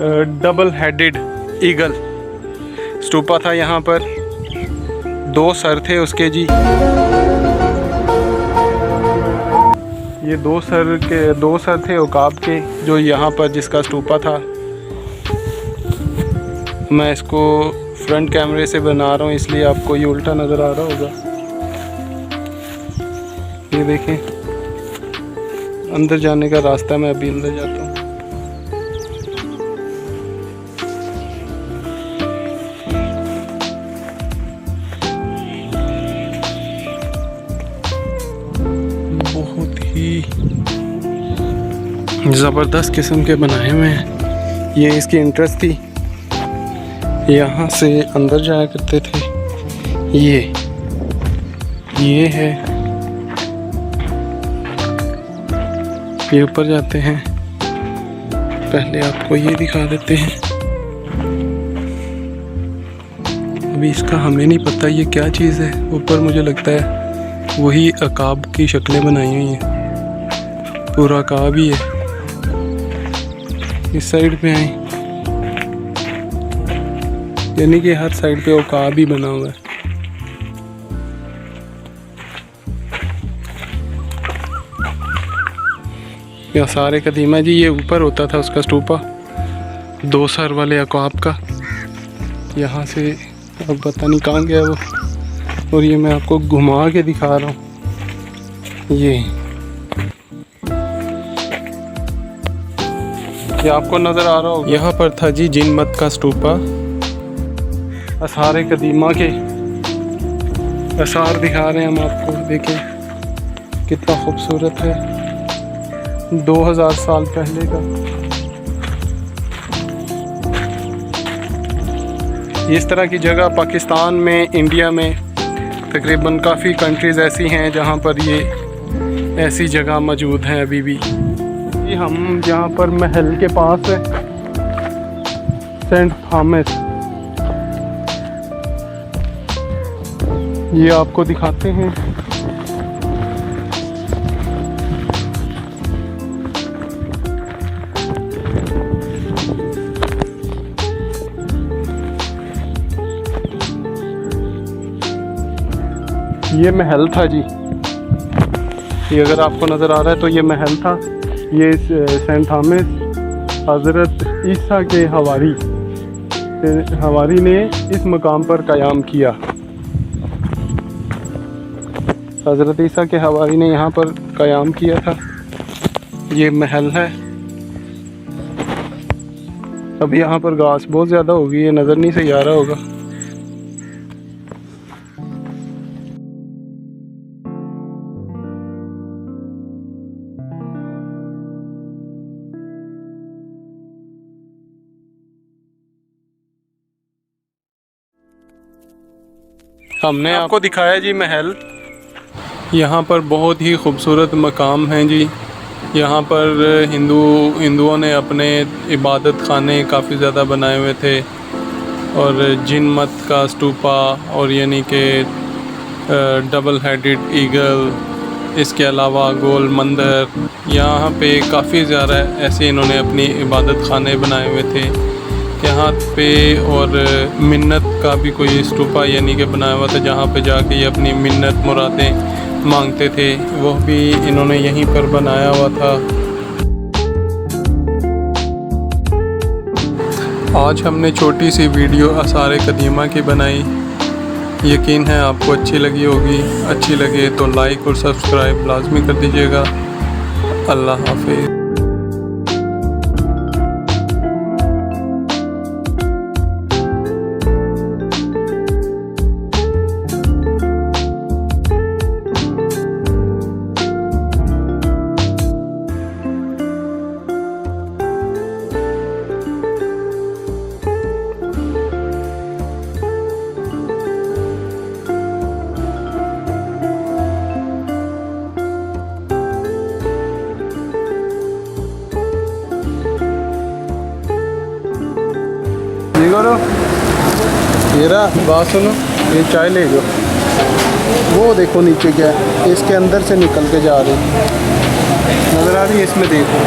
Double headed eagle stupa था यहाँ पर। 2 सर थे उसके जी। ये 2 सर थे उकाब के, जो यहाँ पर जिसका स्टूपा था। मैं इसको फ्रंट कैमरे से बना रहा हूँ, इसलिए आपको ये उल्टा नज़र आ रहा होगा। ये देखें, अंदर जाने का रास्ता, मैं अभी अंदर जाता हूँ। बहुत ही ज़बरदस्त किस्म के बनाए हुए हैं। ये इसकी इंट्रेस्ट थी, यहाँ से अंदर जाया करते थे। ये है, ये ऊपर जाते हैं। पहले आपको ये दिखा देते हैं। अभी इसका हमें नहीं पता ये क्या चीज़ है। ऊपर मुझे लगता है वही अकाब की शक्लें बनाई हुई हैं। पूरा अकाब ही है। इस साइड पे आए, यानी कि हर साइड पे अकाब ही बना हुआ है। या सारे कदीमा जी, ये ऊपर होता था उसका स्टूपा, 2 सर वाले अकाब का। यहाँ से अब पता नहीं कहाँ गया वो। और ये मैं आपको घुमा के दिखा रहा हूँ। ये आपको नज़र आ रहा होगा। यहाँ पर था जी जिनमत का स्टूपा। आसार कदीमा के आसार दिखा रहे हैं हम आपको। देखें कितना खूबसूरत है, 2000 साल पहले का। इस तरह की जगह पाकिस्तान में, इंडिया में तकरीबन काफ़ी कंट्रीज़ ऐसी हैं जहाँ पर ये ऐसी जगह मौजूद हैं अभी भी। ये हम यहाँ पर महल के पास है, सेंट थॉमस। ये आपको दिखाते हैं। ये महल था जी। ये अगर आपको नज़र आ रहा है तो ये महल था। ये सेंट थॉमस हज़रत ईसा के हवारी ने इस मकाम पर क़याम किया। हज़रत ईसा के हवारी ने यहाँ पर क़याम किया था। ये महल है। अब यहाँ पर घास बहुत ज़्यादा होगी, ये नज़र नहीं सही आ रहा होगा। हमने आपको दिखाया जी महल। यहाँ पर बहुत ही खूबसूरत मकाम हैं जी। यहाँ पर हिंदुओं ने अपने इबादत खाने काफ़ी ज़्यादा बनाए हुए थे। और जिनमत का स्टूपा, और यानी कि डबल हेडेड ईगल, इसके अलावा गोल मंदिर, यहाँ पे काफ़ी ज़्यादा ऐसे इन्होंने अपनी इबादत खाने बनाए हुए थे यहाँ पे। और मिन्नत का भी कोई स्टूपा यानी कि बनाया हुआ था, जहाँ पे जाके ये अपनी मिन्नत मुरादें मांगते थे, वो भी इन्होंने यहीं पर बनाया हुआ था। आज हमने छोटी सी वीडियो आसार कदीमा की बनाई। यकीन है आपको अच्छी लगी होगी। अच्छी लगे तो लाइक और सब्सक्राइब लाजमी कर दीजिएगा। अल्लाह हाफिज़। ये करो, येरा बात सुनो, ये चाय ले लो। वो देखो नीचे क्या है, इसके अंदर से निकल के जा रही नज़र आ रही है, इसमें देखो।